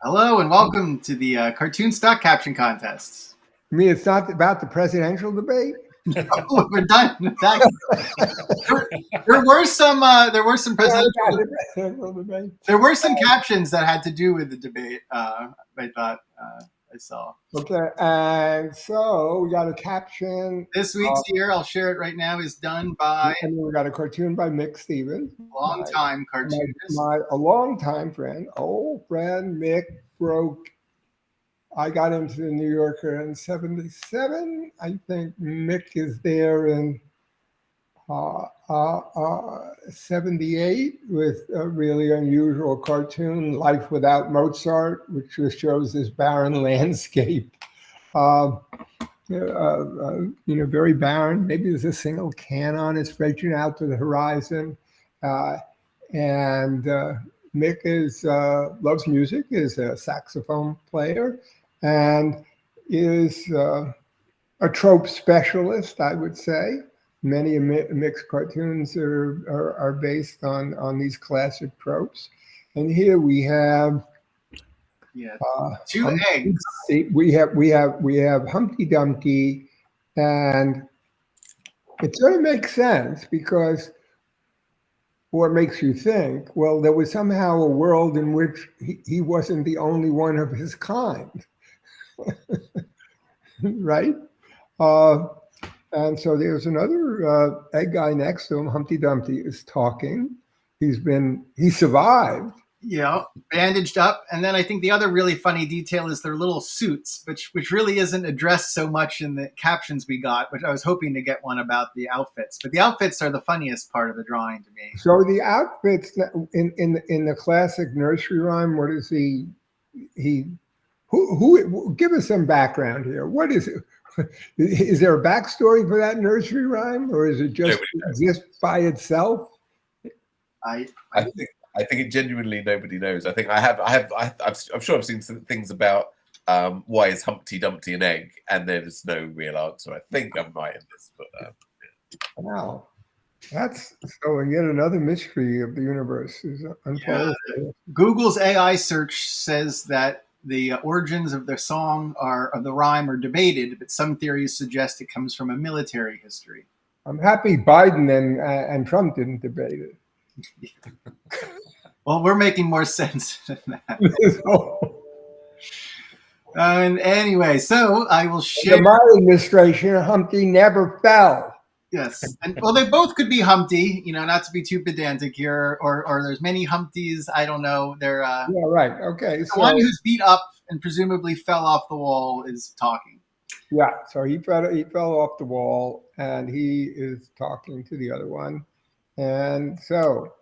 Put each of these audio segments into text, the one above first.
Hello and welcome to the CartoonStock caption contests. I mean, it's not about the presidential debate. Oh, we're done. There were some captions that had to do with the debate. I thought I saw. Okay, and so we got a caption. This week's here, I'll share it right now, is done by. And we got a cartoon by Mick Stevens, long-time cartoonist, a long-time friend, old friend Mick broke. I got into the New Yorker in '77. I think Mick is there in '78 with a really unusual cartoon, Life Without Mozart, which just shows this barren landscape. Very barren. Maybe there's a single cannon is stretching out to the horizon. And Mick loves music, is a saxophone player, and is a trope specialist, I would say. Many of Mick's cartoons are based on these classic tropes. And here we have two eggs. We have Humpty Dumpty, and it sort of makes sense because what makes you think, well, there was somehow a world in which he wasn't the only one of his kind, right? And so there's another egg guy next to him. Humpty Dumpty is talking. He survived. Yeah, bandaged up. And then I think the other really funny detail is their little suits, which really isn't addressed so much in the captions we got, which I was hoping to get one about the outfits. But the outfits are the funniest part of the drawing to me. So the outfits in the classic nursery rhyme, what is he who give us some background here. What is it? Is there a backstory for that nursery rhyme, or is it just exist by itself? I think it genuinely nobody knows. I think I'm sure I've seen some things about why is Humpty Dumpty an egg, and there's no real answer. I think I'm right in this, but wow, that's so yet another mystery of the universe is unfolded. Yeah. Google's AI search says that the origins of the song of the rhyme are debated, but some theories suggest it comes from a military history. I'm happy Biden and Trump didn't debate it. Well, we're making more sense than that. And anyway, so I will share. In my administration, Humpty never fell. Yes, and well, they both could be Humpty. Not to be too pedantic here, or there's many Humpties. I don't know. They're yeah, right. Okay, the one who's beat up and presumably fell off the wall is talking. Yeah, so he fell off the wall, and he is talking to the other one, and so.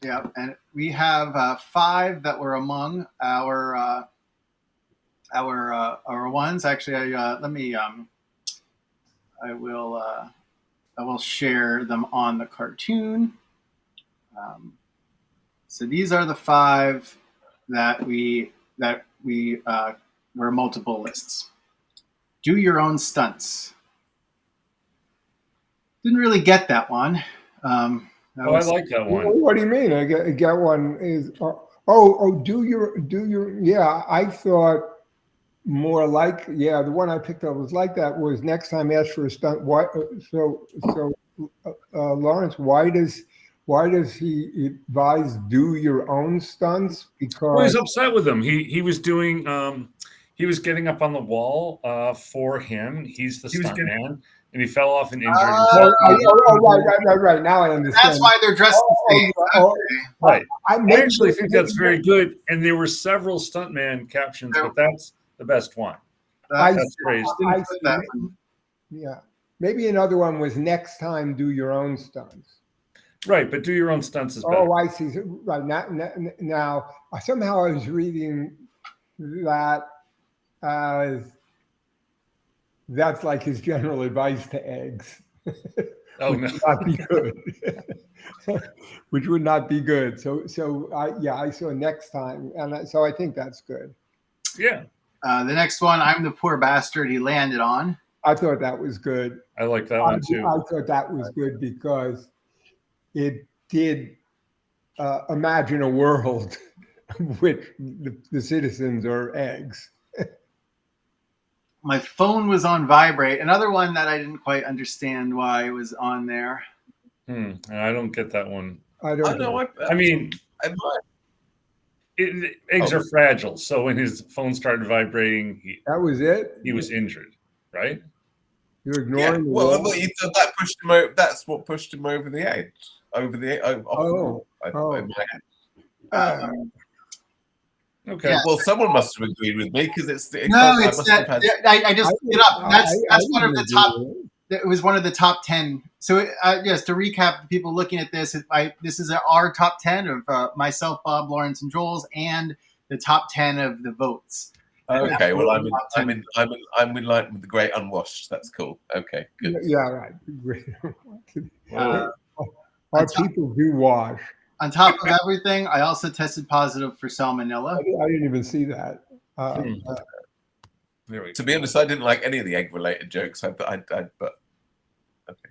Yeah, and we have 5 that were among our ones. Actually, I will share them on the cartoon. So these are the 5 that were multiple lists. Do your own stunts. Didn't really get that one. I like that one. What do you mean? I get one is do your yeah. I thought more like the one I picked up was like that was next time ask for a stunt. Why? So Lawrence, why does he advise do your own stunts? Because he's upset with him. He was doing he was getting up on the wall for him. He's the stunt man. And he fell off and injured himself. Right. Now I understand. That's why they're dressed the same. Right. I actually think that's very good. And there were several stuntman captions, but that's the best one. That's praised. Yeah. Maybe another one was next time do your own stunts. Right, but do your own stunts is better. Oh, I see. Right. Now somehow I was reading that as that's like his general advice to eggs. Oh, no. Would not be good. Which would not be good. So I saw next time, and so I think that's good. Yeah. The next one, I'm the poor bastard he landed on. I thought that was good. I like that one too. I thought that was good because it did imagine a world which the citizens are eggs. My phone was on vibrate. Another one that I didn't quite understand why it was on there. I don't get that one. I don't know. I mean, I eggs are fragile, so when his phone started vibrating, That was it? he was injured, right? You're ignoring the well, wall? he thought that pushed him over. That's what pushed him over the edge, off the wall. In my head. Okay. Yeah. Well, someone must have agreed with me because I just looked it up. That's one of the top. It was one of the top 10. So yes, to recap, people looking at this, this is our top 10 of myself, Bob, Lawrence, and Joel's, and the top 10 of the votes. Okay, well, I'm in line with the great unwashed. That's cool. Okay, good. Yeah, right. Our people do wash. On top of everything, I also tested positive for salmonella. I didn't even see that. To be honest, I didn't like any of the egg-related jokes. But okay.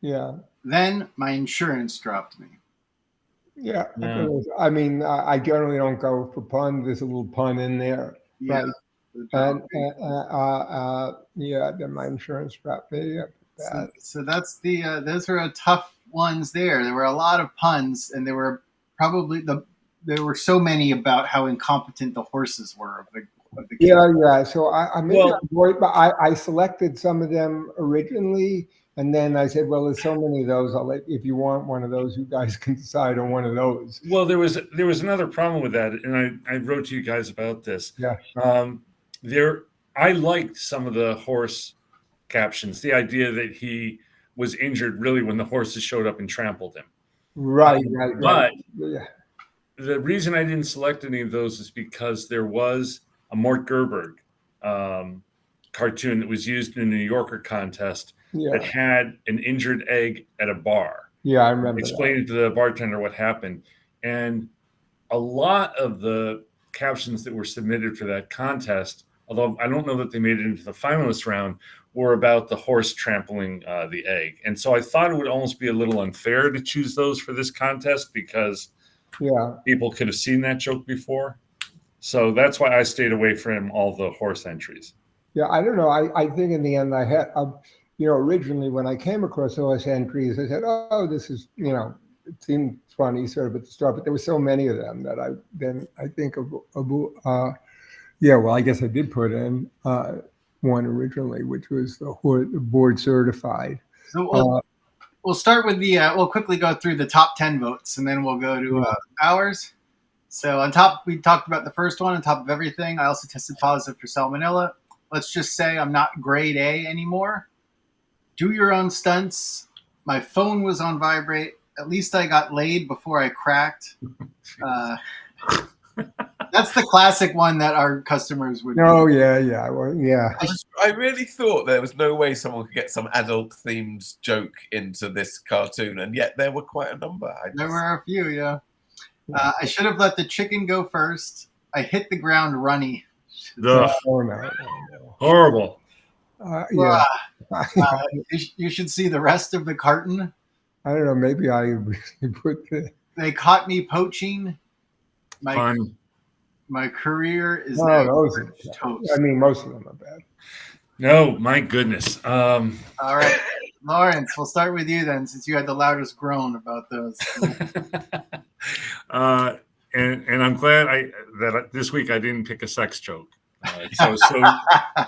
Yeah. Then my insurance dropped me. Yeah. I mean, I generally don't go for puns. There's a little pun in there. Yeah. Right? And then my insurance dropped me. Yeah, so that's those are tough ones there. There were a lot of puns, and there were probably there were so many about how incompetent the horses were of the Yeah. So I selected some of them originally, and then I said, well, there's so many of those. If you want one of those, you guys can decide on one of those. Well, there was another problem with that, and I wrote to you guys about this. Yeah. I liked some of the horse captions. The idea that he was injured really when the horses showed up and trampled him. Right. But the reason I didn't select any of those is because there was a Mort Gerberg cartoon that was used in a New Yorker contest that had an injured egg at a bar. Yeah, I remember. Explaining to the bartender what happened. And a lot of the captions that were submitted for that contest, although I don't know that they made it into the finalist round, were about the horse trampling the egg. And so I thought it would almost be a little unfair to choose those for this contest because people could have seen that joke before. So that's why I stayed away from all the horse entries. Yeah, I don't know. I think in the end I had, originally when I came across horse entries, I said, oh, this is, it seemed funny sort of at the start, but there were so many of them that I think of well, I guess I did put in one originally, which was the board certified. So we'll start with we'll quickly go through the top 10 votes, and then we'll go to ours. So on top, we talked about the first one, on top of everything. I also tested positive for salmonella. Let's just say I'm not grade A anymore. Do your own stunts. My phone was on vibrate. At least I got laid before I cracked. That's the classic one that our customers would. Oh, yeah. Well, yeah. I really thought there was no way someone could get some adult-themed joke into this cartoon, and yet there were quite a number. There were a few, yeah. I should have let the chicken go first. I hit the ground runny. No. Horrible. You should see the rest of the carton. I don't know. Maybe I put They caught me poaching. My career is toast. I mean, most of them are bad. No, my goodness. All right, Lawrence, we'll start with you then, since you had the loudest groan about those. And I'm glad that this week I didn't pick a sex joke. I was so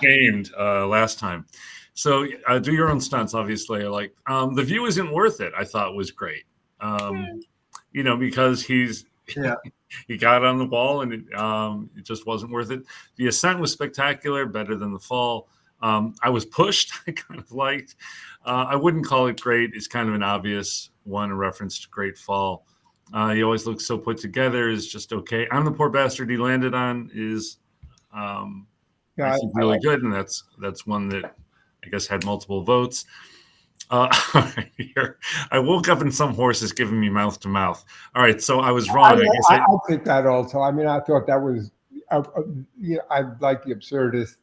shamed last time. So do your own stunts, obviously. Like The View Isn't Worth It, I thought was great. Because he got on the ball and it just wasn't worth it. The Ascent was spectacular, better than The Fall. I Was Pushed, I kind of liked. I wouldn't call it great. It's kind of an obvious one, a reference to Great Fall. He always looks so put together, is just okay. I'm the Poor Bastard he landed on is I think really good, and that's one that I guess had multiple votes. Here, I woke up and some horse is giving me mouth to mouth. All right, so I was wrong. I think that also. I mean, I thought that was, I like the absurdist.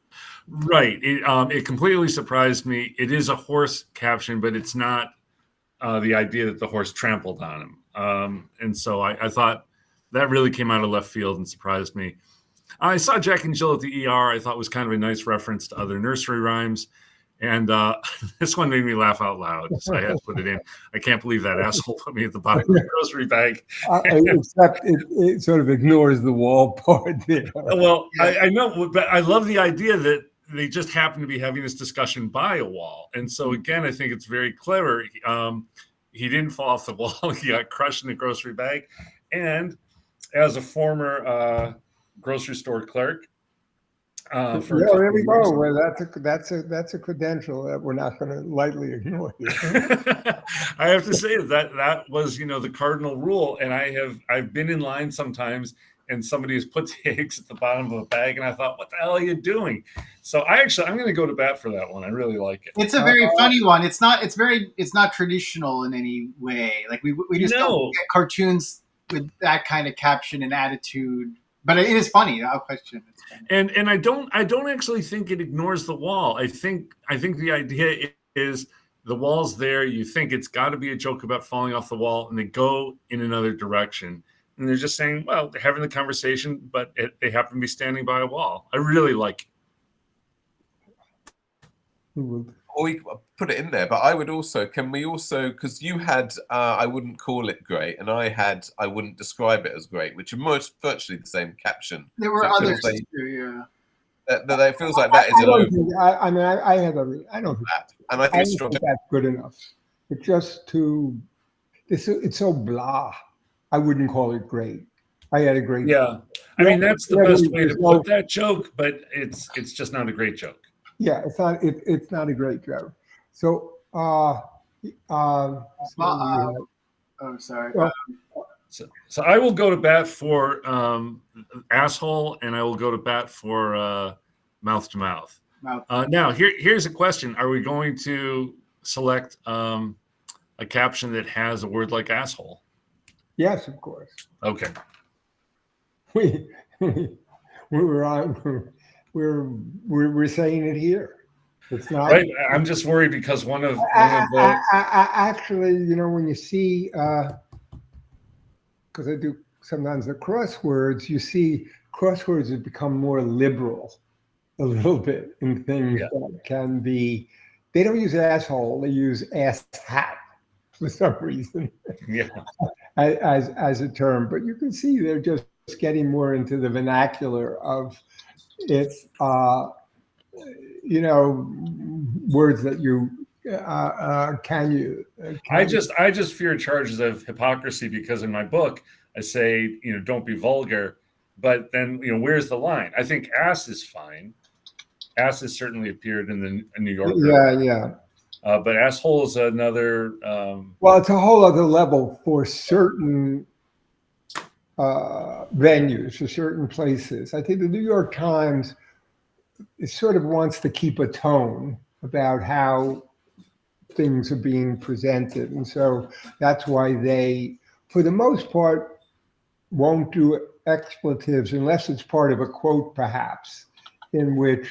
Right. It completely surprised me. It is a horse caption, but it's not the idea that the horse trampled on him. And so I thought that really came out of left field and surprised me. I saw Jack and Jill at the ER. I thought was kind of a nice reference to other nursery rhymes. And this one made me laugh out loud, so I had to put it in. I can't believe that asshole put me at the bottom of the grocery bag. Except it sort of ignores the wall part there. Well, I know, but I love the idea that they just happen to be having this discussion by a wall. And so, again, I think it's very clever. He didn't fall off the wall. He got crushed in the grocery bag. And as a former grocery store clerk, there we go. Well, that's a credential that we're not going to lightly ignore. I have to say that was, the cardinal rule. And I've been in line sometimes, and somebody has put the eggs at the bottom of a bag, and I thought, what the hell are you doing? So I'm going to go to bat for that one. I really like it. It's a very funny one. It's not traditional in any way. Like we just don't get cartoons with that kind of caption and attitude. But it is funny. I'll question it. And I don't actually think it ignores the wall. I think the idea is the wall's there. You think it's got to be a joke about falling off the wall, and they go in another direction. And they're just saying, well, they're having the conversation, but they happen to be standing by a wall. I really like it. Or we put it in there, but I would also, because you had, I wouldn't call it great, and I wouldn't describe it as great, which are virtually the same caption. There were others too, yeah. That it feels like that is an over. I don't think that, and I think that's good enough. It's just it's so blah. I wouldn't call it great. I had a great. Yeah, I mean that's the best way to put that joke, but it's just not a great joke. Yeah, it's not a great joke. So, sorry. So I will go to bat for asshole, and I will go to bat for mouth to mouth. Now, here's a question: are we going to select a caption that has a word like asshole? Yes, of course. Okay. We're saying it here. It's not right. I'm just worried because one of the actually, when you see, because I do sometimes the crosswords, you see crosswords have become more liberal a little bit in things that can be. They don't use asshole; they use ass hat for some reason. Yeah. as a term, but you can see they're just getting more into the vernacular of it's words that you can use. I just fear charges of hypocrisy because in my book I say don't be vulgar, but then where's the line? I think ass is fine. Ass has certainly appeared in the New Yorker. Yeah. But asshole is another. Well, it's a whole other level for certain venues, for certain places. I think the New York Times sort of wants to keep a tone about how things are being presented. And so that's why they, for the most part, won't do expletives unless it's part of a quote, perhaps, in which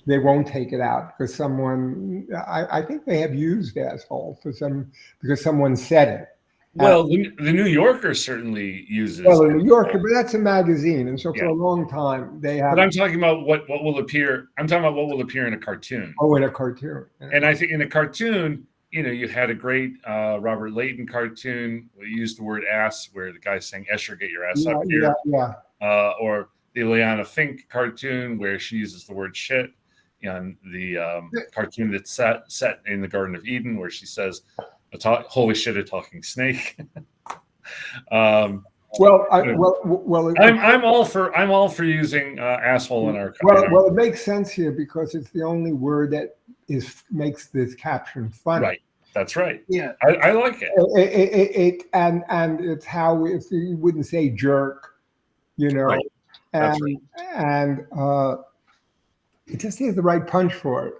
they won't take it out because someone, I think they have used asshole because someone said it. Well, the New Yorker certainly uses. Well, the New Yorker, but that's a magazine, and so for a long time they have. But I'm talking about what will appear. I'm talking about what will appear in a cartoon. Oh, in a cartoon. Yeah. And I think in a cartoon, you had a great Robert Layton cartoon. We used the word ass, where the guy's saying, "Escher, get your ass up here." Yeah. Or the Liana Fink cartoon, where she uses the word shit. On the cartoon that's set in the Garden of Eden, where she says, "Holy shit, a talking snake." I'm all for using asshole in our. Well, it makes sense here because it's the only word that makes this caption funny. Right. That's right. Yeah, I like it. And it's how if you wouldn't say jerk, Right. That's and it just has the right punch for it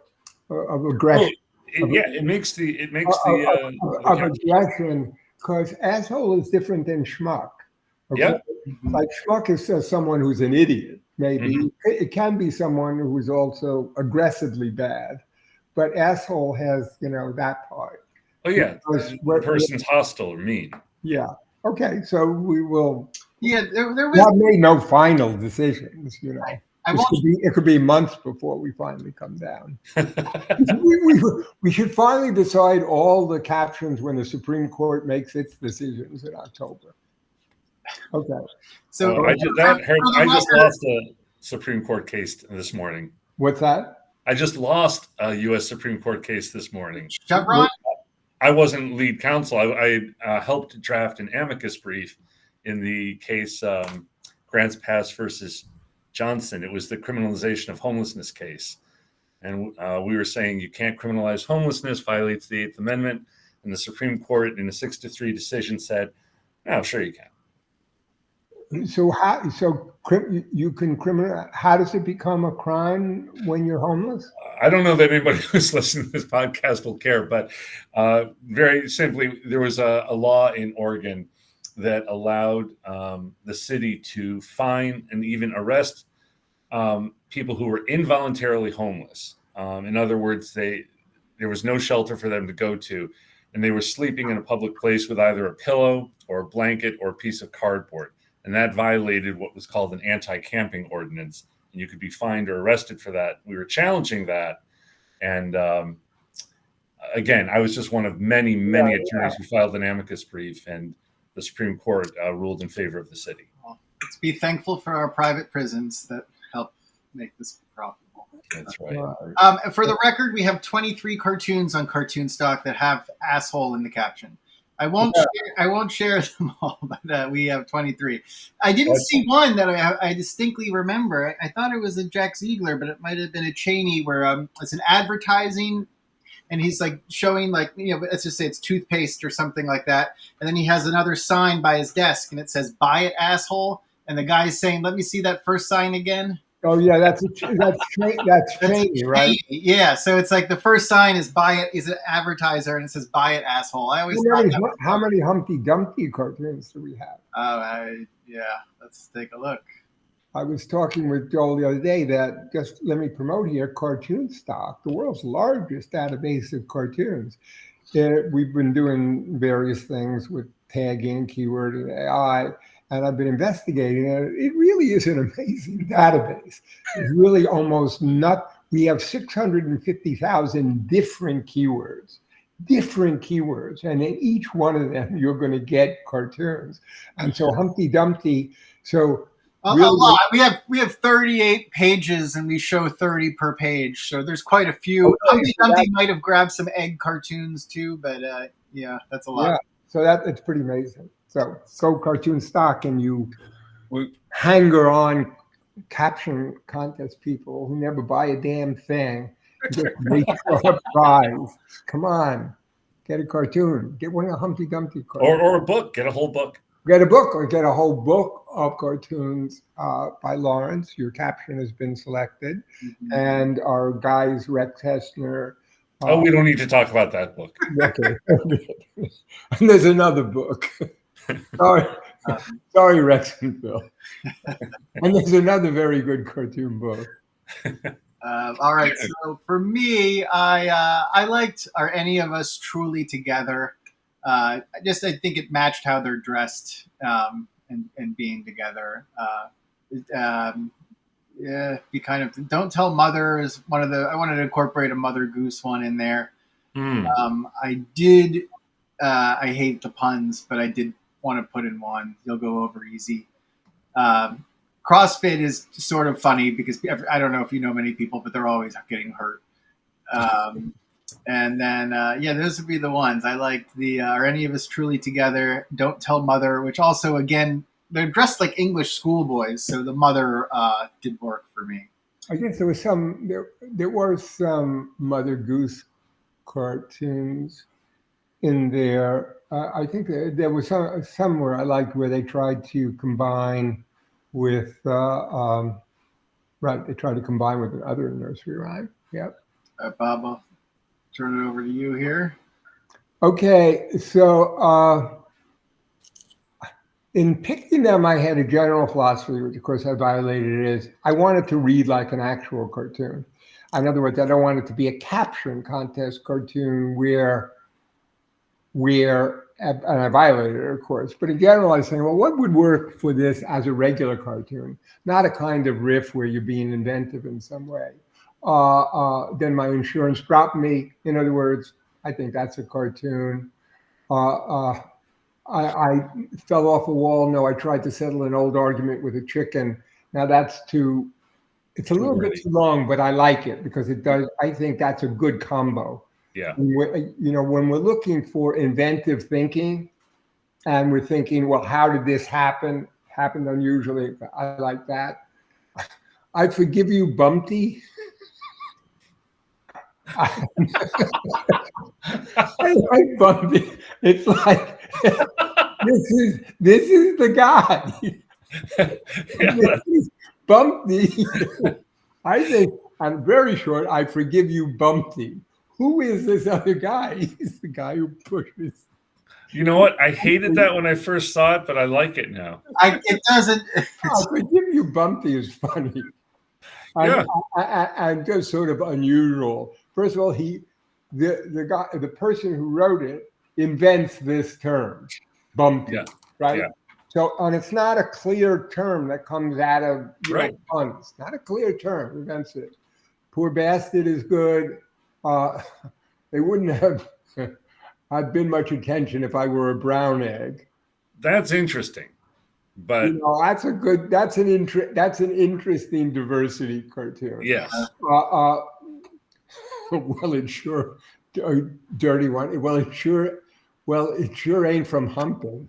of aggression. It makes the aggression because asshole is different than schmuck. Okay? Yeah, like schmuck is someone who's an idiot. Maybe it can be someone who's also aggressively bad, but asshole has that part. Oh yeah, the person's hostile or mean. Yeah. Okay, so we will Yeah, there We was. have made no final decisions, you know. I This won't. it could be months before we finally come down. We should finally decide all the captions when the Supreme Court makes its decisions in October. Okay. So I just lost a Supreme Court case this morning. What's that? I just lost a U.S. Supreme Court case this morning. Chevron. I wasn't lead counsel. I helped draft an amicus brief in the case Grants Pass versus Johnson. It was the criminalization of homelessness case. And we were saying you can't criminalize homelessness, violates the Eighth Amendment. And the Supreme Court in a 6-3 decision said, "Oh, sure you can." So you can criminal? How does it become a crime when you're homeless? I don't know that anybody who's listening to this podcast will care, but very simply, there was a law in Oregon that allowed the city to fine and even arrest people who were involuntarily homeless. In other words, there was no shelter for them to go to, and they were sleeping in a public place with either a pillow or a blanket or a piece of cardboard. And that violated what was called an anti-camping ordinance. And you could be fined or arrested for that. We were challenging that. And again, I was just one of many attorneys who filed an amicus brief, and the Supreme Court ruled in favor of the city. Well, let's be thankful for our private prisons that help make this profitable. That's right. For the record, we have 23 cartoons on CartoonStock that have asshole in the caption. I won't share them all, but we have 23. I didn't see one that I distinctly remember. I thought it was a Jack Ziegler, but it might have been a Cheney where it's an advertising, and he's like showing let's just say it's toothpaste or something like that, and then he has another sign by his desk, and it says "Buy it, asshole," and the guy's saying, "Let me see that first sign again." Oh yeah, that's Cheney, right? Yeah, so it's like the first sign is "Buy it." He's an advertiser, and it says "Buy it, asshole." I always how many Humpty Dumpty cartoons do we have? Let's take a look. I was talking with Joel the other day that, just let me promote here, CartoonStock, the world's largest database of cartoons. We've been doing various things with tagging, keyword, and AI. And I've been investigating it. It really is an amazing database. It's really almost not. We have 650,000 different keywords, and in each one of them, you're going to get cartoons. And so Humpty Dumpty. So really, a lot. We have 38 pages, and we show 30 per page. So there's quite a few. Okay, Humpty Dumpty might have grabbed some egg cartoons too, but that's a lot. Yeah, so it's pretty amazing. So go CartoonStock, and you hanger on caption contest people who never buy a damn thing. Just make a prize. Come on, get a cartoon. Get one of the Humpty Dumpty cartoons. Or a book. Get a whole book. Get a book, or get a whole book of cartoons by Lawrence. Your caption has been selected. Mm-hmm. And our guys, Rex Hessner. We don't need to talk about that book. Okay. And there's another book. Sorry, Rex and Phil. And there's another very good cartoon book. All right. So for me, I liked "Are Any of Us Truly Together?" I think it matched how they're dressed and being together. Be kind of "Don't Tell Mother" is one of the. I wanted to incorporate a Mother Goose one in there. I did. I hate the puns, but I did want to put in one. You'll go over easy. CrossFit is sort of funny because I don't know if you know many people, but they're always getting hurt. And then, those would be the ones. I liked the "Are Any of Us Truly Together?" "Don't Tell Mother," which also, again, they're dressed like English schoolboys, so the mother did work for me. I guess there were some Mother Goose cartoons in there. I think there was some where I liked where they tried to combine with they tried to combine with another nursery rhyme. Yep. Bob, I'll turn it over to you here. Okay, so in picking them, I had a general philosophy, which of course I violated, is I wanted to read like an actual cartoon. In other words, I don't want it to be a caption contest cartoon where where, and I violated it, of course, but in general, I was saying, well, what would work for this as a regular cartoon, not a kind of riff where you're being inventive in some way. Then my insurance dropped me. In other words, I think that's a cartoon. I fell off a wall. No, I tried to settle an old argument with a chicken. Now that's too, it's a little bit too long, but I like it because it does, I think that's a good combo. Yeah. When we're looking for inventive thinking and we're thinking, well, how did this happen? Happened unusually. I like that. I forgive you, Bumpty. I like Bumpty. It's like this is the guy. This is Bumpty. I think I'm very short. I forgive you, Bumpty. Who is this other guy? He's the guy who pushes. You know what? I hated that when I first saw it, but I like it now. It doesn't. I forgive you, Bumpty is funny. Yeah. And just sort of unusual. First of all, the person who wrote it invents this term, Bumpty, right? Yeah. So, and it's not a clear term that comes out of puns. Not a clear term. Invents it. Poor bastard is good. They wouldn't have had been much attention if I were a brown egg. That's interesting. But that's an interesting diversity cartoon. Yes. Well, it's sure a dirty one. Well, it sure ain't from humping.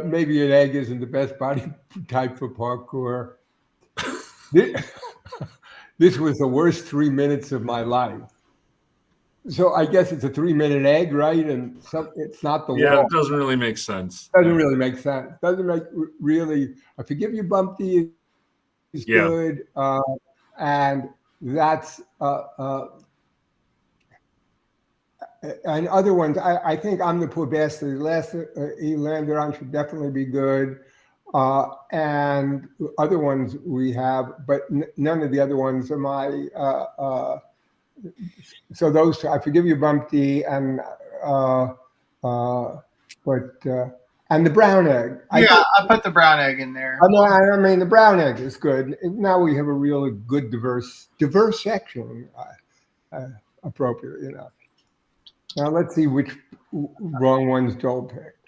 Maybe an egg isn't the best body type for parkour. This was the worst 3 minutes of my life. So I guess it's a 3-minute egg, right? And it's not the wall. It doesn't really make sense. Doesn't really make sense. Doesn't make really. I forgive you, Bumpty is good, and that's and other ones. I think I'm the poor bastard. Last he landed on should definitely be good. And other ones we have, but none of the other ones are my. So those two, I forgive you, Bumpty, and and the brown egg. I put the brown egg in there. I mean, the brown egg is good. Now we have a really good diverse section, appropriate enough. Now let's see which wrong ones Joel picked.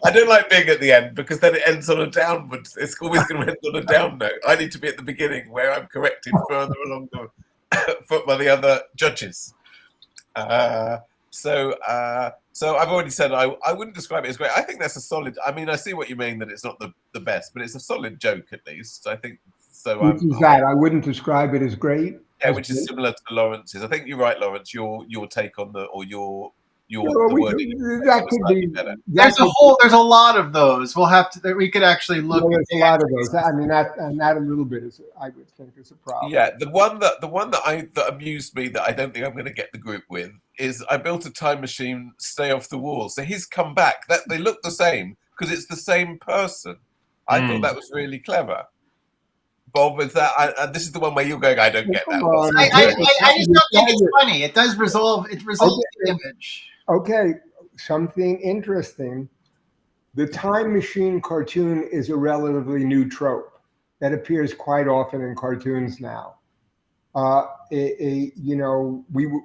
I don't like being at the end because then it ends on a downward. It's always going to end on a down note. I need to be at the beginning where I'm corrected further along the foot by the other judges. So I've already said I wouldn't describe it as great. I think that's a solid. I mean, I see what you mean that it's not the best, but it's a solid joke at least. I think so. Which is that I wouldn't describe it as great. Yeah, which is similar to Lawrence's. I think you're right, Lawrence. Your take on the wording. That could be. There's a lot of those. We'll have to. We could actually look. There's a lot of those. I mean, that a little bit is. I would think is a problem. Yeah, the one that amused me that I don't think I'm going to get the group with is I built a time machine. Stay off the wall. So he's come back. That they look the same because it's the same person. I thought that was really clever. Bob, is that this is the one where you're going? I don't get that. I just don't think it's funny. It does resolve. It resolves the image. Okay, something interesting. The time machine cartoon is a relatively new trope that appears quite often in cartoons now. We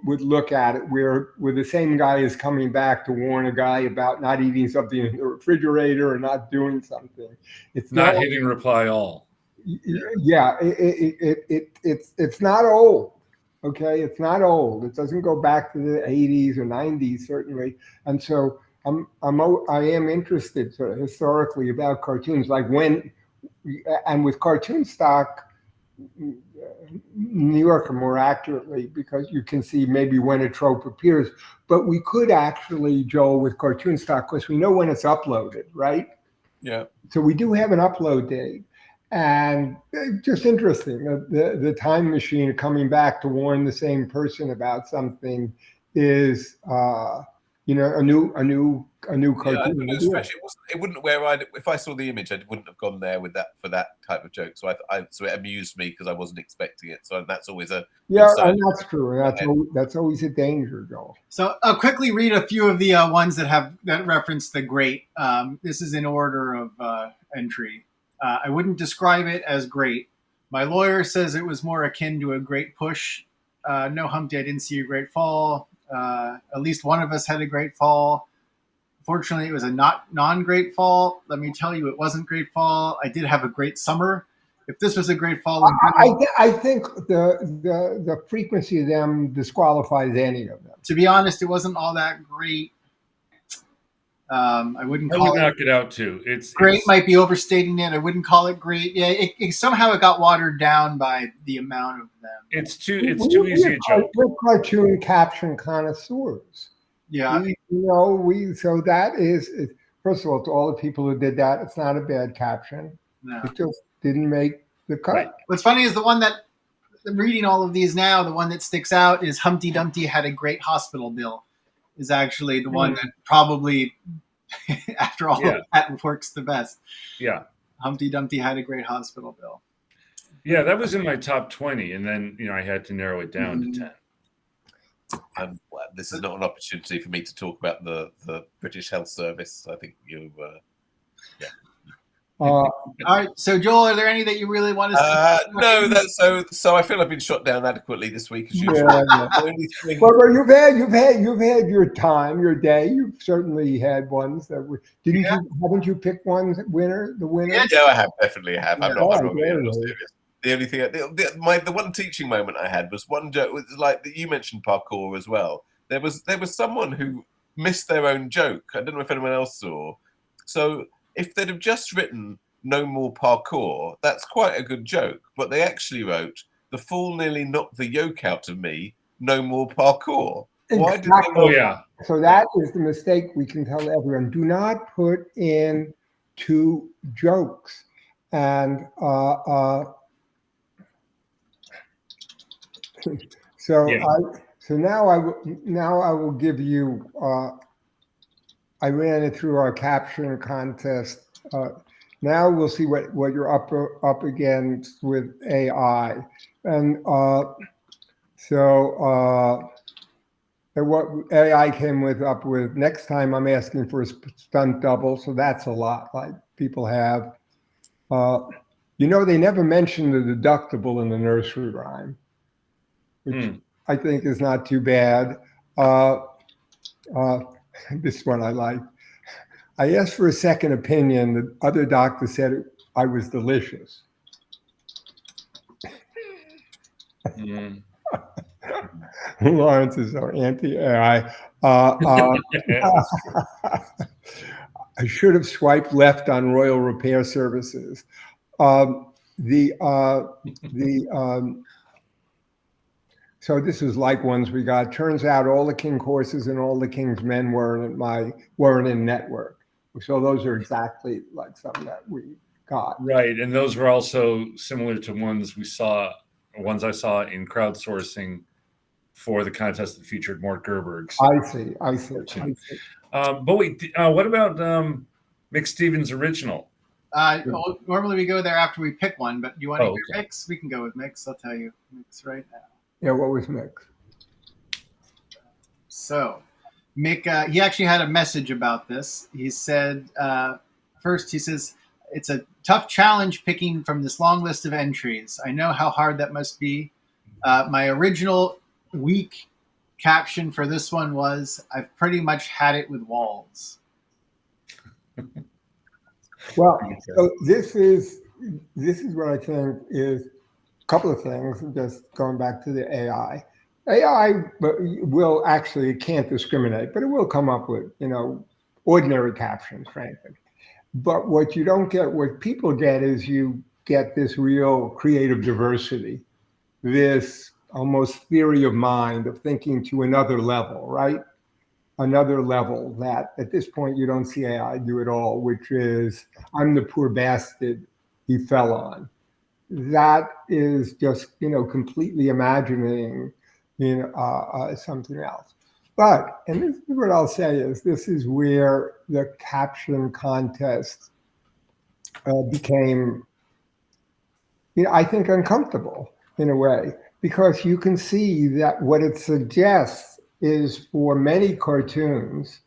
would look at it where the same guy is coming back to warn a guy about not eating something in the refrigerator or not doing something. It's not hitting reply all. Yeah, it's not old. Okay, it's not old. It doesn't go back to the 80s or 90s certainly. And so I am interested sort of historically about cartoons, like when and with CartoonStock, New Yorker more accurately, because you can see maybe when a trope appears. But we could actually, Joel, with CartoonStock, because we know when it's uploaded, right? Yeah. So we do have an upload date. And just interesting, the time machine coming back to warn the same person about something is you know, a new Yeah, cartoon. it wasn't. It wouldn't where I if I saw the image, I wouldn't have gone there with that for that type of joke. So so it amused me because I wasn't expecting it. So that's always a And that's true. That's always a danger, Joel. So I'll quickly read a few of the ones that reference the great. This is in order of entry. I wouldn't describe it as great. My lawyer says it was more akin to a great push. No, Humpty, I didn't see a great fall. At least one of us had a great fall. Fortunately, it was a non-great fall. Let me tell you, it wasn't great fall. I did have a great summer. If this was a great fall, I think the frequency of them disqualifies any of them. To be honest, it wasn't all that great. I wouldn't call knock it out too. Great might be overstating it. I wouldn't call it great. Yeah, somehow it got watered down by the amount of them. It's too easy a joke. We're cartoon caption connoisseurs. Yeah, so that is, first of all, to all the people who did that, it's not a bad caption. No. It just didn't make the cut. Right. What's funny is the one that, reading all of these now, the one that sticks out is Humpty Dumpty had a great hospital bill. Is actually the one that probably, after all of that, works the best. Yeah. Humpty Dumpty had a great hospital bill. Yeah, that was in my top 20, and then I had to narrow it down to 10. This is not an opportunity for me to talk about the British Health Service. I think all right. So, Joel, are there any that you really want to see? No, that's so. I feel I've been shot down adequately this week. As usual. Well, you've had your time, your day. You've certainly had ones that were. Haven't you picked one winner? The winner? Yeah, I have. Definitely have. I'm not serious. The only thing, the one teaching moment I had was one joke. Was like you mentioned parkour as well. There was someone who missed their own joke. I don't know if anyone else saw. So if they'd have just written "no more parkour," that's quite a good joke. But they actually wrote "the fool nearly knocked the yoke out of me. No more parkour." Why did they? Oh yeah. So that is the mistake we can tell everyone: do not put in two jokes. And so now I will give you. I ran it through our caption contest. Now we'll see what you're up against with AI, and what AI came up with. Next time I'm asking for a stunt double, so that's a lot. Like people have. They never mentioned the deductible in the nursery rhyme, which I think is not too bad. This one I like. I asked for a second opinion. The other doctor said I was delicious. Lawrence is so anti-AI. I should have swiped left on Royal Repair Services. So this is like ones we got. Turns out all the King horses and all the King's men weren't in network. So those are exactly like something that we got. Right, and those were also similar to ones I saw in crowdsourcing for the contest that featured Mort Gerberg's. I see. But wait, what about Mick Stevens' original? Normally we go there after we pick one, but do you want to hear Mick's? We can go with Mick's. I'll tell you Mick's right now. Yeah, what was Mick? So, Mick, he actually had a message about this. He said, first, he says, it's a tough challenge picking from this long list of entries. I know how hard that must be. My original weak caption for this one was, I've pretty much had it with walls. Well, so this is what I think is a couple of things, just going back to the AI. AI will actually, it can't discriminate, but it will come up with, ordinary captions, frankly. But what people get is you get this real creative diversity, this almost theory of mind of thinking to another level, right? Another level that at this point you don't see AI do at all, which is, I'm the poor bastard he fell on. That is just, completely imagining, something else. But, and this is what I'll say is, this is where the caption contest became, I think, uncomfortable in a way, because you can see that what it suggests is for many cartoons.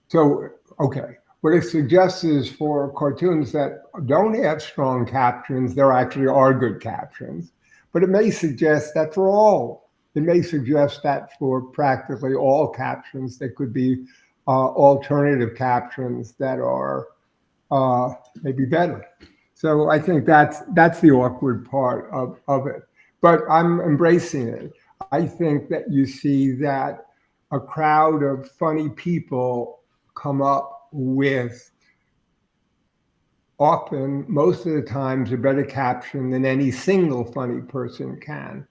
So, okay, what it suggests is for cartoons that don't have strong captions, there actually are good captions. But it may suggest that for all, it may suggest that for practically all captions, there could be alternative captions that are maybe better. So I think that's the awkward part of it. But I'm embracing it. I think that you see that a crowd of funny people come up with often, most of the times, a better caption than any single funny person can.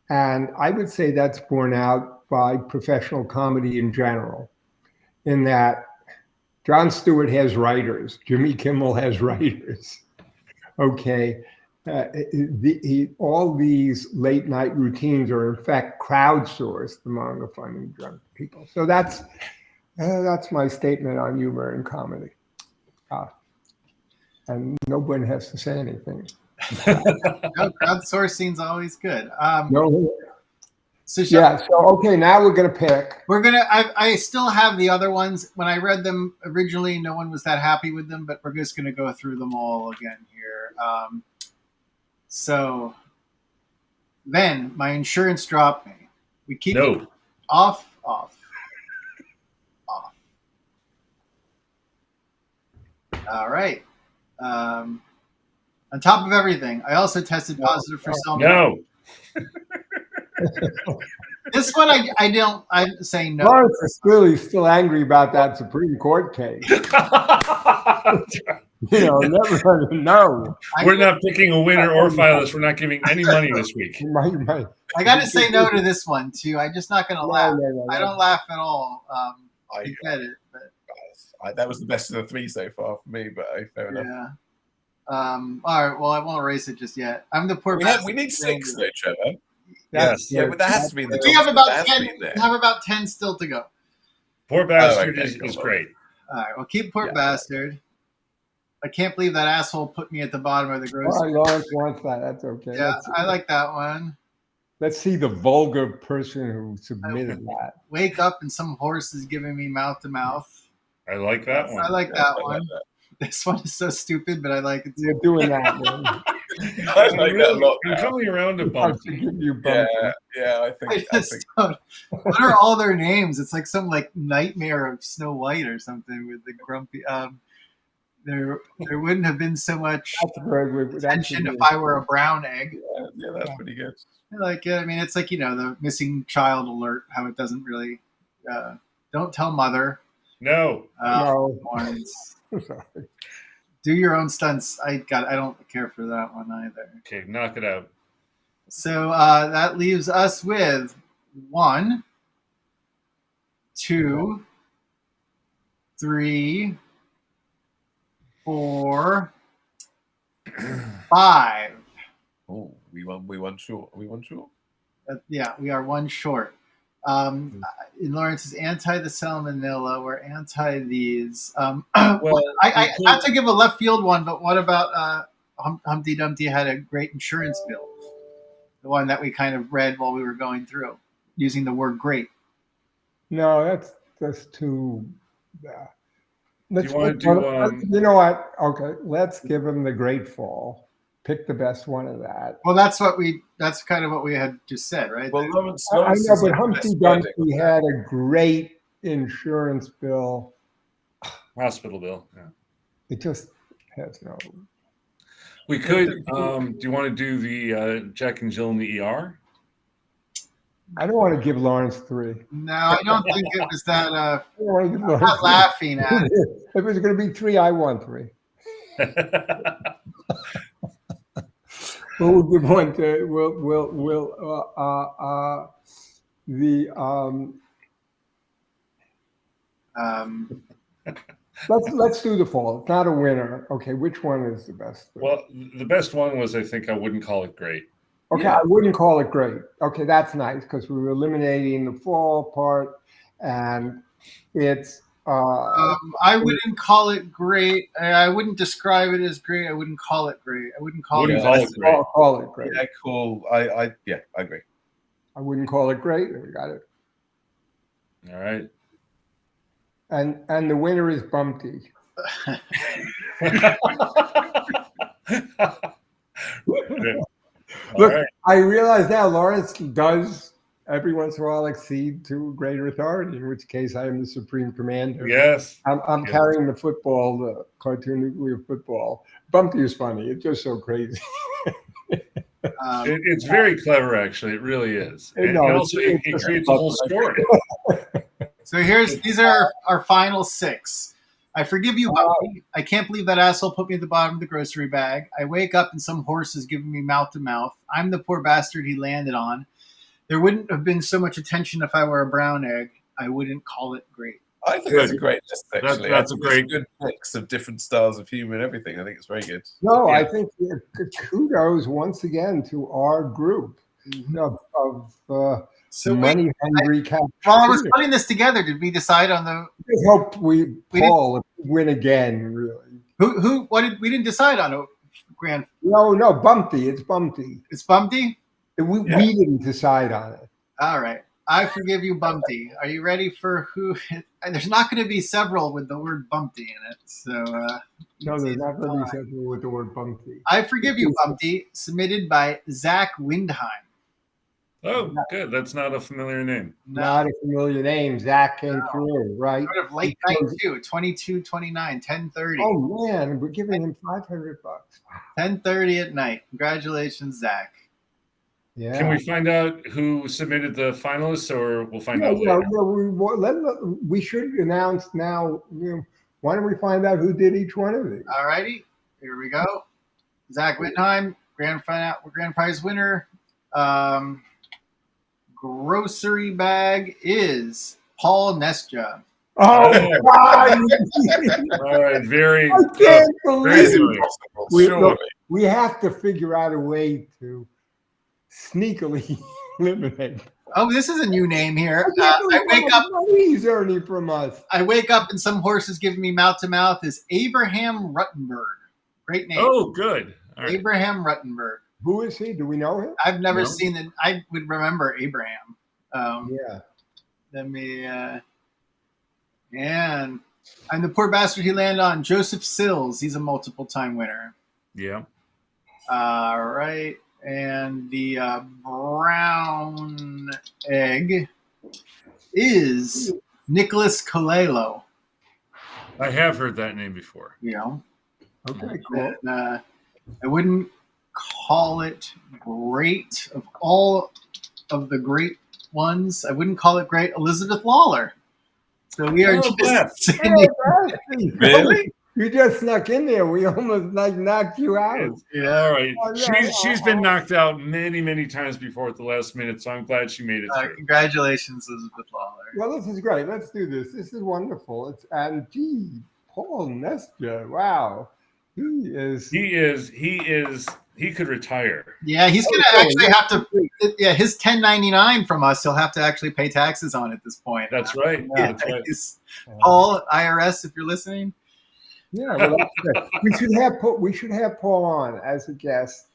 And I would say that's borne out by professional comedy in general, in that Jon Stewart has writers, Jimmy Kimmel has writers. Okay. All these late night routines are in fact crowdsourced among the funny drunk people. So that's my statement on humor and comedy. And no one has to say anything. No, crowdsourcing's always good. No. So Yeah. So okay, now we're gonna pick. I still have the other ones. When I read them originally, no one was that happy with them, but we're just gonna go through them all again here. So then my insurance dropped me. We keep No. off. All right. On top of everything, I also tested positive for salmonella. No. This one I don't. I'm saying no. Lawrence is clearly still angry about that Supreme Court case. Never gonna know. We're not picking a winner or finalist. We're not giving any money this week. Right. I got to say no to this one too. I'm just not going to laugh. No. I don't laugh at all. I get it, but that was the best of the three so far for me. But fair enough. yeah. All right. Well, I won't erase it just yet. I'm the poor. We need 6 though, Trevor. Yes. Yeah, but that has to be in the. We have about 10. We have about 10 still to go. Poor bastard is great. All right. Well, keep poor bastard. I can't believe that asshole put me at the bottom of the grocery. Lawrence wants that. That's okay. Yeah, I like that one. Let's see the vulgar person who submitted that. Wake up and some horse is giving me mouth to mouth. I like that one. I like that one. This one is so stupid, but I like it too. You're doing that one. I like that a lot. I'm coming around to bump. Yeah, I think. What are all their names? It's like some nightmare of Snow White or something with the grumpy. There wouldn't have been so much attention if I were a brown egg. Yeah, that's pretty good. I like it. I mean, it's like the missing child alert. How it doesn't really. Don't tell mother. No. No. Do your own stunts. I don't care for that one either. Okay, knock it out. So that leaves us with 1, 2, 3, 4, 5. Oh, we won short. Are we one short? Yeah, we are 1 short. Lawrence is anti the salmonella. We're anti these. I have to give a left field one, but what about Humpty Dumpty had a great insurance bill? The one that we kind of read while we were going through, using the word "great." No, that's too. You want to do? You know what? Okay, let's give him the Great Fall. Pick the best one of that. Well, that's kind of what we had just said, right? Well, Lawrence I know, but Humpty Dumpty had a great insurance bill. Hospital bill. Yeah. It just has no. We could. Do you want to do the Jack and Jill in the ER? I don't want to give Lawrence 3. No, I don't think it was that. I'm not laughing at it. If it was going to be 3, I want 3. We'll give one to let's do the fall. It's not a winner. Okay, which one is the best? Well, the best one was, I think, I wouldn't call it great. Okay, I wouldn't call it great. Okay, that's nice because we were eliminating the fall part, and it's I wouldn't call it great. I wouldn't describe it as great. I wouldn't call it great. I wouldn't call Wouldn't it. call it great. call it great. Yeah, cool. I agree. I wouldn't call it great. We got it. All right. And the winner is Bumpty. Look, right. I realize now Lawrence does every once in a while accede to greater authority, in which case I am the supreme commander. Yes. I'm Yes. carrying the football, the cartoon nuclear football. Bumpty is funny. It's just so crazy. It's very clever, actually. It really is. And No, also, it creates a whole story. So these are our final 6. I forgive you, Bumpy. I can't believe that asshole put me at the bottom of the grocery bag. I wake up and some horse is giving me mouth to mouth. I'm the poor bastard he landed on. There wouldn't have been so much attention if I were a brown egg. I wouldn't call it great. I think that's a great list, actually. That's I a think great it's a good mix of different styles of humor and everything. I think it's very good. No, Yeah. I think kudos once again to our group of So money hungry cats. while I was putting this together, did we decide on the I hope Paul win again. Really, we didn't decide on a grand. no, Bumpty. It's Bumpty. It's Bumpty. We didn't decide on it. All right. I forgive you, Bumpty. Are you ready for who? And there's not going to be several with the word Bumpty in it. So No, there's not going to be something with the word Bumpty. I forgive you, Bumpty. Submitted by Zach Windheim. Oh, good. That's not a familiar name. Not a familiar name. Zach came through, right? Sort of late night too. 22:29, 10:30. Oh man, we're giving him $500. 10:30 at night. Congratulations, Zach. Yeah. Can we find out who submitted the finalists, or we'll find out Yeah, later? we should announce now. Why don't we find out who did each one of these? All righty. Here we go. Zach Windheim, grand prize winner. Grocery bag is Paul Nesja. Oh, God! All right, very. I can't believe Surely. we have to figure out a way to sneakily eliminate. Oh, this is a new name here. I wake up. He's earning from us. I wake up and some horse is giving me mouth to mouth. Is Abraham Ruttenberg? Great name. Oh, good. All right. Abraham Ruttenberg. Who is he? Do we know him? I've never No. seen it. I would remember Abraham. Yeah. Let me. And I'm the poor bastard he landed on. Joseph Sills. He's a multiple time winner. Yeah. All right. And the brown egg is Nicholas Colello. I have heard that name before. You know, Okay, cool. and, I wouldn't call it great. Of all of the great ones, I wouldn't call it great. Elizabeth Lawler. So we are Oh, Beth. just sending. Really? You just snuck in there. We almost knocked you out. Yeah. All right. Oh, yeah. She's been knocked out many, many times before at the last minute, so I'm glad she made it through. Congratulations, Elizabeth Lawler. Well, this is great. Let's do this. This is wonderful. Paul Nestor. Wow. He could retire. Yeah, he's going to actually have to. Yeah, his 1099 from us, he'll have to actually pay taxes on at this point. That's right. Yeah, That's right. Paul, IRS, if you're listening. Yeah, well, that's good. We should have Paul on as a guest.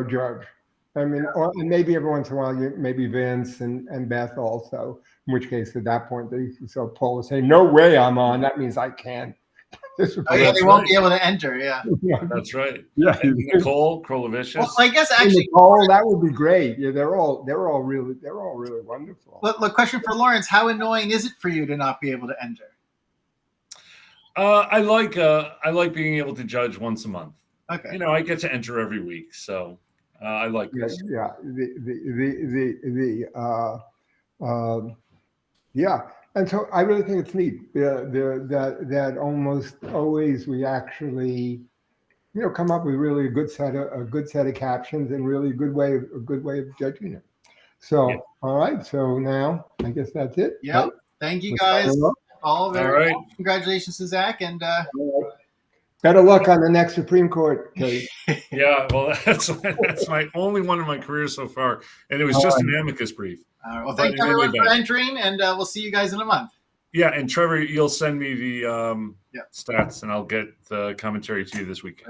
Judge. I mean, and maybe every once in a while, maybe Vince and Beth also. In which case, at that point, so Paul would say, "No way, I'm on." That means I can't. Oh yeah, they won't be able to enter. Yeah, That's right. Yeah. And Nicole Krolovicius. well, I guess actually, Nicole, that would be great. Yeah, they're all really wonderful. look, question for Lawrence: how annoying is it for you to not be able to enter? I like being able to judge once a month. Okay. You know, I get to enter every week, so I like this. Yeah. Yeah. And so I really think it's neat that almost always we actually, come up with really a good set of captions and really a good way of judging it. So, Yeah. All right. So now I guess that's it. Yep. Right? Thank you guys. All right. congratulations to Zach and Better luck on the next Supreme Court case. Yeah, well, that's my only one in my career so far, and it was just an amicus brief. Well, But thanks in any everyone for event- entering, and we'll see you guys in a month. Yeah, and Trevor, you'll send me the stats, and I'll get the commentary to you this week.